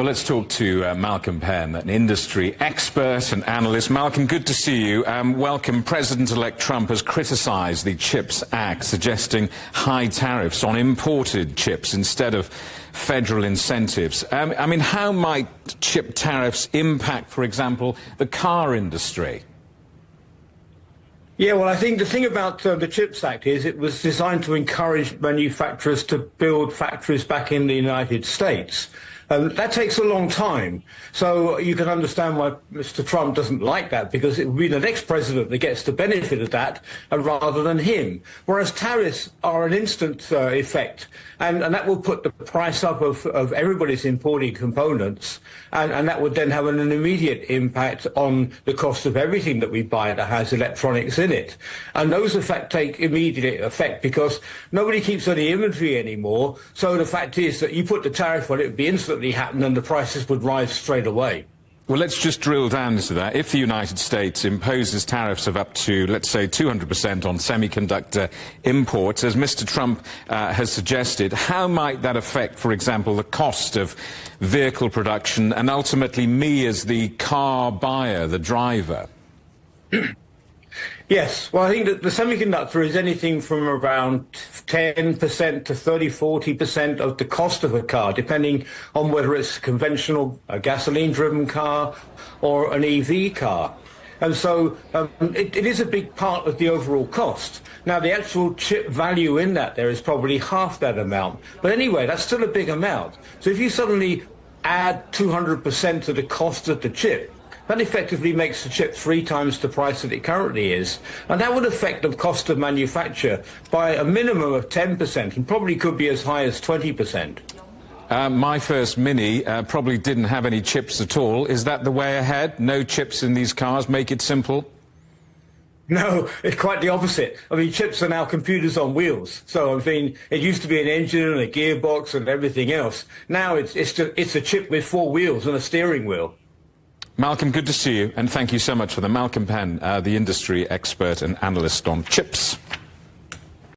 Well, let's talk to Malcolm Penn, an industry expert and analyst. Malcolm, good to see you. Welcome. President-elect Trump has criticised the CHIPS Act, suggesting high tariffs on imported chips instead of federal incentives. I mean, how might chip tariffs impact, for example, the car industry? Yeah, well, I think the thing about the CHIPS Act is it was designed to encourage manufacturers to build factories back in the United States. That takes a long time. So you can understand why Mr. Trump doesn't like that, because it will be the next president that gets the benefit of that rather than him. Whereas tariffs are an instant effect, and that will put the price up of everybody's importing components, and that would then have an immediate impact on the cost of everything that we buy that has electronics in it. And those take immediate effect because nobody keeps any inventory anymore. So the fact is that you put the tariff on it, would be instantly happen and the prices would rise straight away. Well, let's just drill down into that. If the United States imposes tariffs of up to, let's say, 200% on semiconductor imports, as Mr. Trump has suggested, how might that affect, for example, the cost of vehicle production and ultimately me as the car buyer, the driver? Yes, well, I think that the semiconductor is anything from around 10% to 30–40% of the cost of a car, depending on whether it's a conventional, a gasoline-driven car or an EV car. And so it is a big part of the overall cost. Now, the actual chip value in that there is probably half that amount. But anyway, that's still a big amount. So if you suddenly add 200% to the cost of the chip, that effectively makes the chip 3 times the price that it currently is. And that would affect the cost of manufacture by a minimum of 10% and probably could be as high as 20%. My first Mini probably didn't have any chips at all. Is that the way ahead? No chips in these cars? Make it simple? No, it's quite the opposite. I mean, chips are now computers on wheels. So, I mean, it used to be an engine and a gearbox and everything else. Now it's a chip with 4 wheels and a steering wheel. Malcolm, good to see you, and thank you so much for that. Malcolm Penn, the industry expert and analyst on chips.